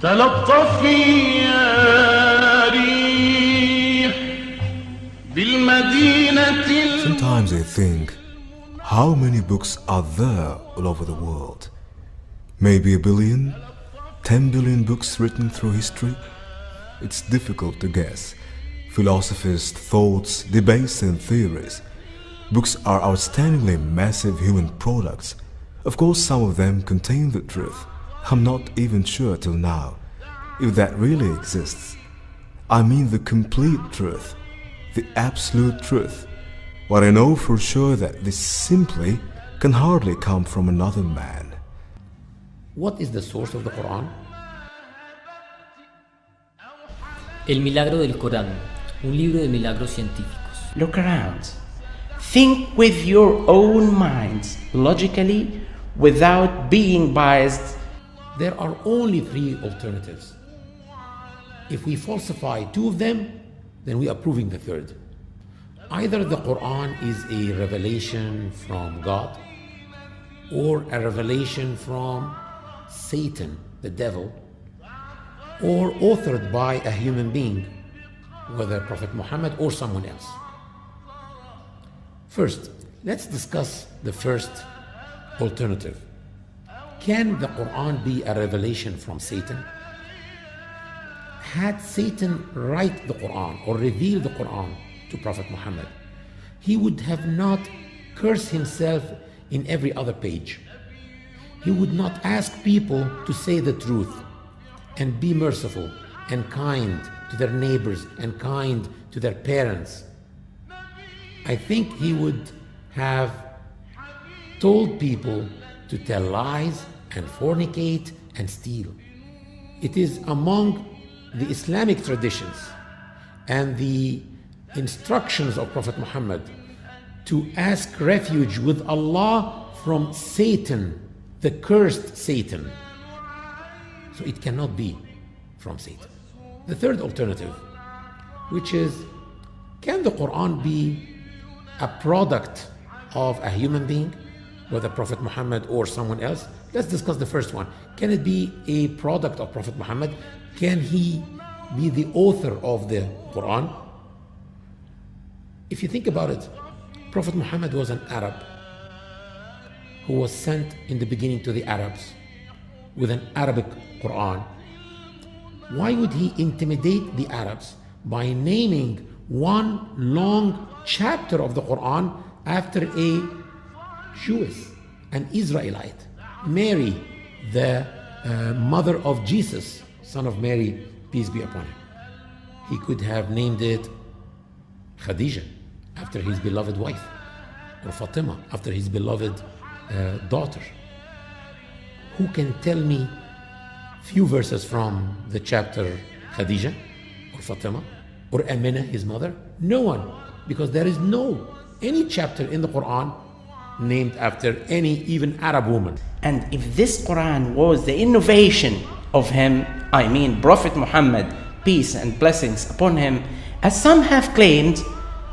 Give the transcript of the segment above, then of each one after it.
تلطفي يا ريح بالمدينة. Sometimes I think, how many books are there all over the world? Maybe 1 billion? 10 billion books written through history? It's difficult to guess. Philosophies, thoughts, debates and theories. Books are outstandingly massive human products. Of course, some of them contain the truth. I'm not even sure till now if that really exists. I mean the complete truth, the absolute truth. But I know for sure that this simply can hardly come from another man. What is the source of the Quran? El milagro del Corán, un libro de milagros científicos. Look around. Think with your own minds, logically, without being biased. There are only 3 alternatives. If we falsify 2 of them, then we are proving the 3rd. Either the Quran is a revelation from God, or a revelation from Satan, the devil, or authored by a human being, whether Prophet Muhammad or someone else. First, let's discuss the first alternative. Can the Quran be a revelation from Satan? Had Satan write the Quran or reveal the Quran to Prophet Muhammad, he would have not cursed himself in every other page. He would not ask people to say the truth and be merciful and kind to their neighbors and kind to their parents. I think he would have told people to tell lies and fornicate and steal. It is among the Islamic traditions and the instructions of Prophet Muhammad to ask refuge with Allah from Satan, the cursed Satan. So it cannot be from Satan. The third alternative, which is, can the Quran be a product of a human being, whether Prophet Muhammad or someone else? Let's discuss the first one. Can it be a product of Prophet Muhammad? Can he be the author of the Quran? If you think about it, Prophet Muhammad was an Arab who was sent in the beginning to the Arabs with an Arabic Quran. Why would he intimidate the Arabs by naming one long chapter of the Quran after a Jewess, an Israelite, Mary, the mother of Jesus, son of Mary, peace be upon him? He could have named it Khadijah, after his beloved wife, or Fatima, after his beloved daughter. Who can tell me few verses from the chapter Khadijah or Fatima or Amina, his mother? No one, because there is any chapter in the Quran named after any even Arab woman. And if this Quran was the innovation of him, I mean Prophet Muhammad, peace and blessings upon him, as some have claimed,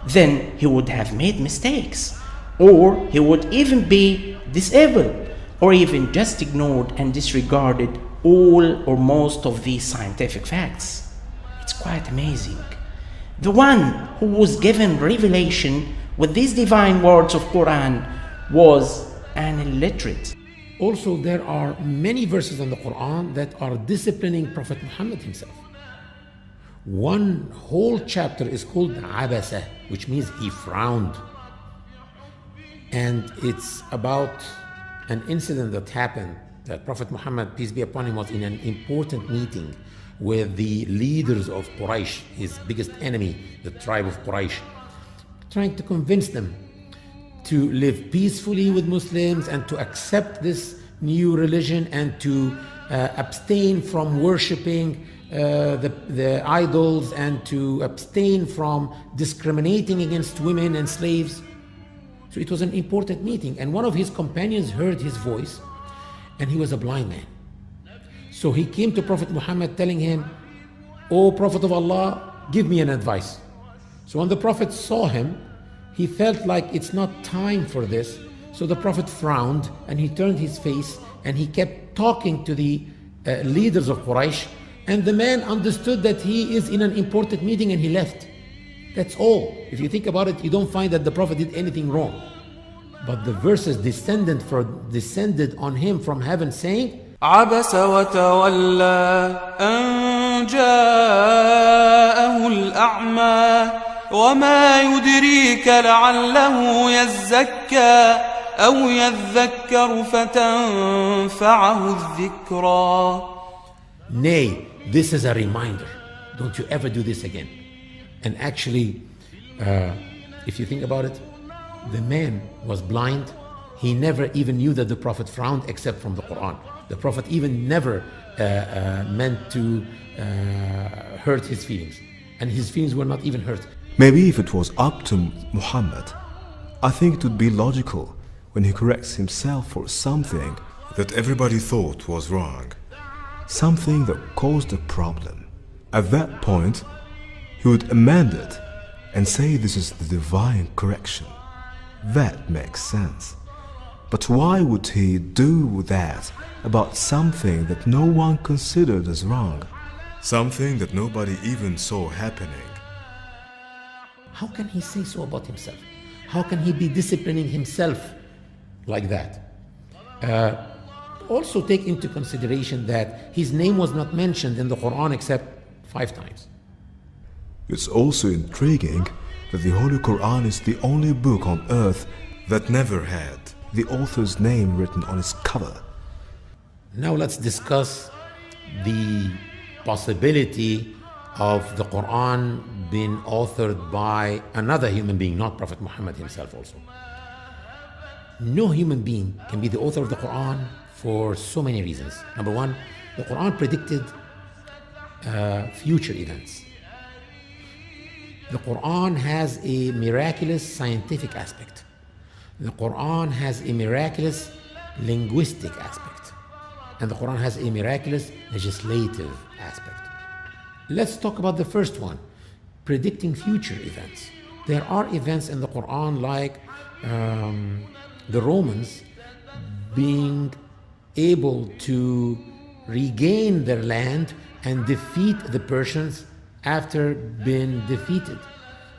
then he would have made mistakes, or he would even be disabled, or even just ignored and disregarded all or most of these scientific facts. It's quite amazing. The one who was given revelation with these divine words of Quran was an illiterate. Also, there are many verses in the Quran that are disciplining Prophet Muhammad himself. One whole chapter is called Abasa, which means he frowned. And it's about an incident that happened, that Prophet Muhammad, peace be upon him, was in an important meeting with the leaders of Quraysh, his biggest enemy, the tribe of Quraysh, trying to convince them to live peacefully with Muslims and to accept this new religion and to abstain from worshipping the idols and to abstain from discriminating against women and slaves. So it was an important meeting, and one of his companions heard his voice, and he was a blind man. So he came to Prophet Muhammad telling him, "O Prophet of Allah, give me an advice." So when the Prophet saw him, he felt like it's not time for this. So the Prophet frowned and he turned his face and he kept talking to the leaders of Quraysh, and the man understood that he is in an important meeting and he left. That's all. If you think about it, you don't find that the Prophet did anything wrong. But the verses descended on him from heaven saying, عبس وتولى أن جاءه الأعمى وما يدريك لعله يزكى أو يذكر فتنفعه الذكرى. Nay, this is a reminder. Don't you ever do this again. And actually, if you think about it, the man was blind. He never even knew that the Prophet frowned except from the Quran. The Prophet even never meant to hurt his feelings. And his feelings were not even hurt. Maybe if it was up to Muhammad, I think it would be logical when he corrects himself for something that everybody thought was wrong, something that caused a problem. At that point, he would amend it and say this is the divine correction. That makes sense. But why would he do that about something that no one considered as wrong? Something that nobody even saw happening. How can he say so about himself? How can he be disciplining himself like that? Also take into consideration that his name was not mentioned in the Quran except 5 times. It's also intriguing that the Holy Quran is the only book on earth that never had the author's name written on its cover. Now let's discuss the possibility of the Quran being authored by another human being, not Prophet Muhammad himself also. No human being can be the author of the Quran for so many reasons. Number one, the Quran predicted future events. The Quran has a miraculous scientific aspect. The Quran has a miraculous linguistic aspect. And the Quran has a miraculous legislative aspect. Let's talk about the first one, predicting future events. There are events in the Quran like the Romans being able to regain their land and defeat the Persians after being defeated.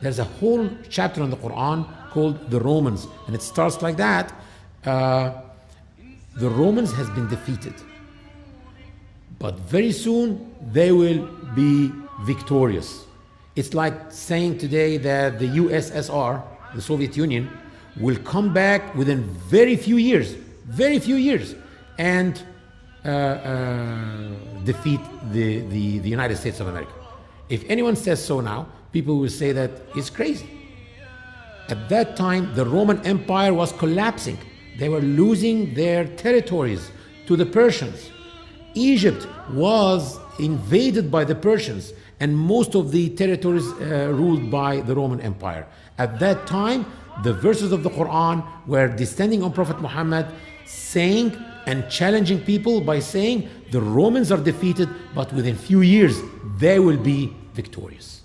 There's a whole chapter in the Quran called the Romans, and it starts like that. The Romans has been defeated, but very soon they will be victorious. It's like saying today that the USSR, the Soviet Union, will come back within very few years, and defeat the United States of America. If anyone says so now, people will say that he's crazy. At that time, the Roman Empire was collapsing. They were losing their territories to the Persians. Egypt was invaded by the Persians, and most of the territories ruled by the Roman Empire. At that time, the verses of the Quran were descending on Prophet Muhammad, saying and challenging people by saying the Romans are defeated, but within few years they will be victorious.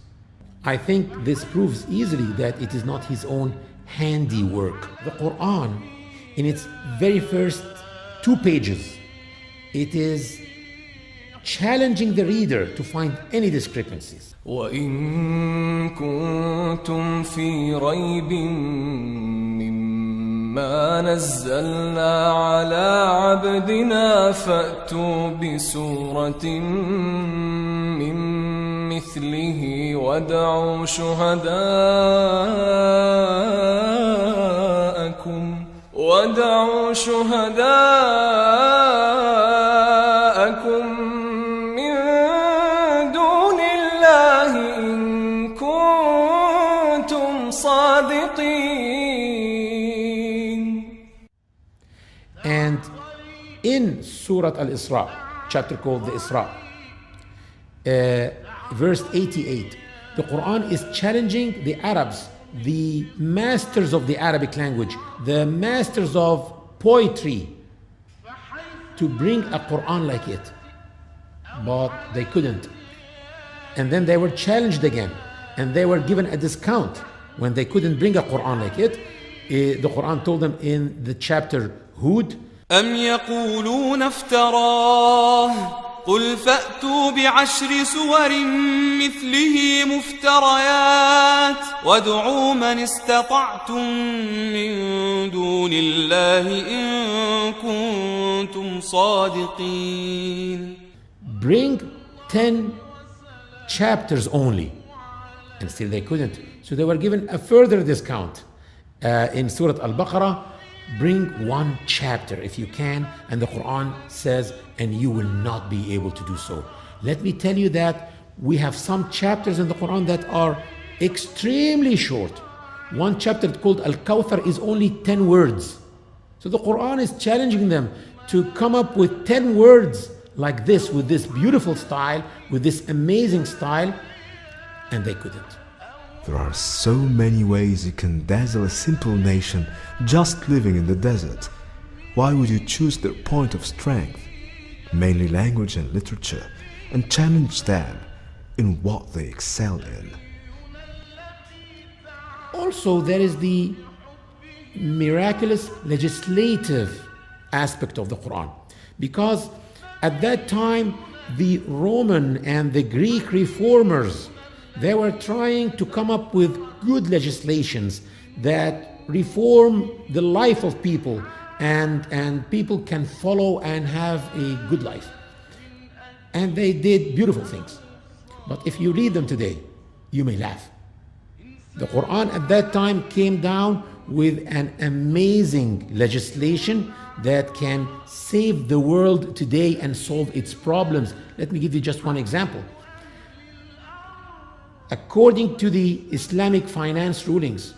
I think this proves easily that it is not his own handiwork. The Quran, in its very first 2 pages, it is challenging the reader to find any discrepancies. وَإِن كُنتُمْ فِي رَيْبٍ مِّمَّا نَزَّلْنَا عَلَىٰ عَبْدِنَا فَأْتُوا بِسُورَةٍ مِّن مِّثْلِهِ وَادْعُوا شُهَدَاءَكُم مِّن دُونِ اللَّهِ إِن كُنتُمْ صَادِقِينَ. And in Surah Al-Isra, chapter called the Isra, verse 88, the Quran is challenging the Arabs, the masters of the Arabic language, the masters of poetry, to bring a Quran like it. But they couldn't. And then they were challenged again, and they were given a discount when they couldn't bring a Quran like it. The Quran told them in the chapter Hud, أَمْ يَقُولُونَ افْتَرَاهُ قل فأتوا بعشر سور مثله مفتريات وادعوا من استطعتم من دون الله إن كنتم صادقين. Bring 10 chapters only. And still they couldn't. So they were given a further discount. In Surah Al-Baqarah, bring one chapter if you can, and the Quran says, and you will not be able to do so. Let me tell you that we have some chapters in the Quran that are extremely short. One chapter called Al-Kawthar is only 10 words. So the Quran is challenging them to come up with 10 words like this, with this beautiful style, with this amazing style, and they couldn't. There are so many ways you can dazzle a simple nation just living in the desert. Why would you choose their point of strength, mainly language and literature, and challenge them in what they excel in? Also, there is the miraculous legislative aspect of the Quran, because at that time the Roman and the Greek reformers, they were trying to come up with good legislations that reform the life of people, and people can follow and have a good life. And they did beautiful things. But if you read them today, you may laugh. The Quran at that time came down with an amazing legislation that can save the world today and solve its problems. Let me give you just one example. According to the Islamic finance rulings,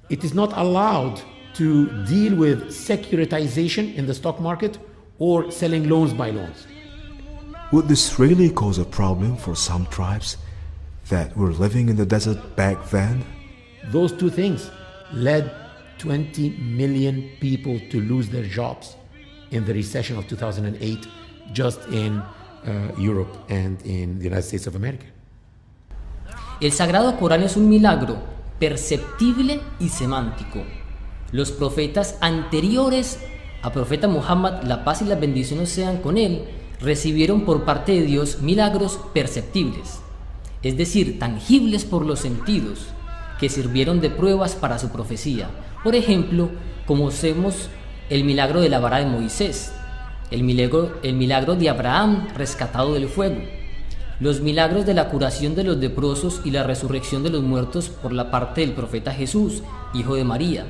it is not allowed to deal with securitization in the stock market or selling loans by loans. Would this really cause a problem for some tribes that were living in the desert back then? Those two things led 20 million people to lose their jobs in the recession of 2008, just in Europe and in the United States of America. El Sagrado Corán es un milagro perceptible y semántico. Los profetas anteriores a profeta Muhammad, la paz y las bendiciones sean con él, recibieron por parte de Dios milagros perceptibles, es decir, tangibles por los sentidos, que sirvieron de pruebas para su profecía. Por ejemplo, como vemos el milagro de la vara de Moisés, el milagro de Abraham rescatado del fuego, los milagros de la curación de los leprosos y la resurrección de los muertos por la parte del profeta Jesús, hijo de María.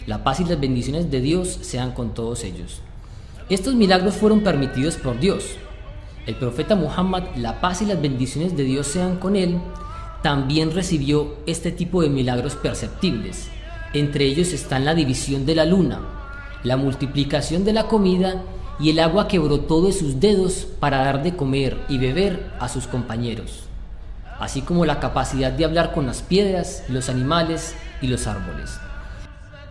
La paz y las bendiciones de Dios sean con todos ellos. Estos milagros fueron permitidos por Dios. El profeta Muhammad, la paz y las bendiciones de Dios sean con él, también recibió este tipo de milagros perceptibles. Entre ellos están la división de la luna, la multiplicación de la comida y el agua que brotó de sus dedos para dar de comer y beber a sus compañeros, así como la capacidad de hablar con las piedras, los animales y los árboles.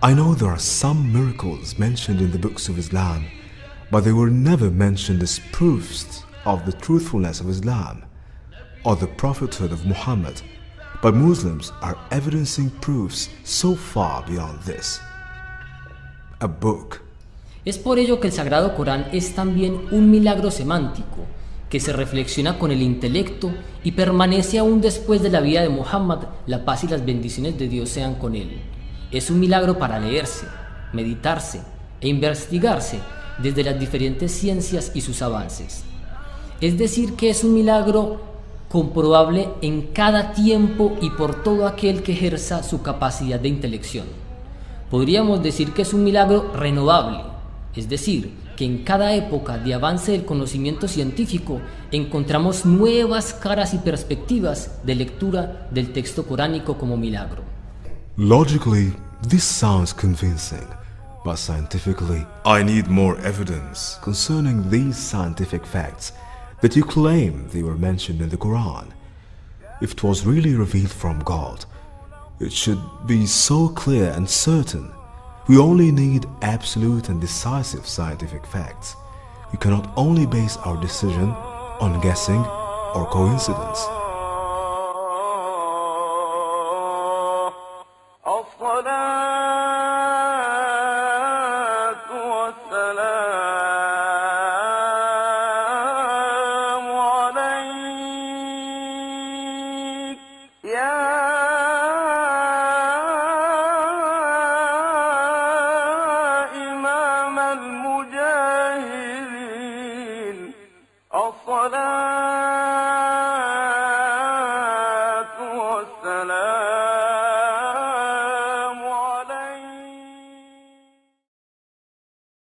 I know there are some miracles mentioned in the books of Islam, but they were never mentioned as proofs of the truthfulness of Islam or the prophethood of Muhammad. But Muslims are evidencing proofs so far beyond this. A book. Es por ello que el Sagrado Corán es también un milagro semántico, que se reflexiona con el intelecto y permanece aún después de la vida de Muhammad, la paz y las bendiciones de Dios sean con él. Es un milagro para leerse, meditarse e investigarse desde las diferentes ciencias y sus avances. Es decir, que es un milagro comprobable en cada tiempo y por todo aquel que ejerza su capacidad de intelección. Podríamos decir que es un milagro renovable, es decir, que en cada época de avance del conocimiento científico encontramos nuevas caras y perspectivas de lectura del texto coránico como milagro. Logically, this sounds convincing, but scientifically, I need more evidence concerning these scientific facts that you claim they were mentioned in the Quran. If it was really revealed from God, it should be so clear and certain. We only need absolute and decisive scientific facts. We cannot only base our decision on guessing or coincidence. إمام المجاهدين الصلاة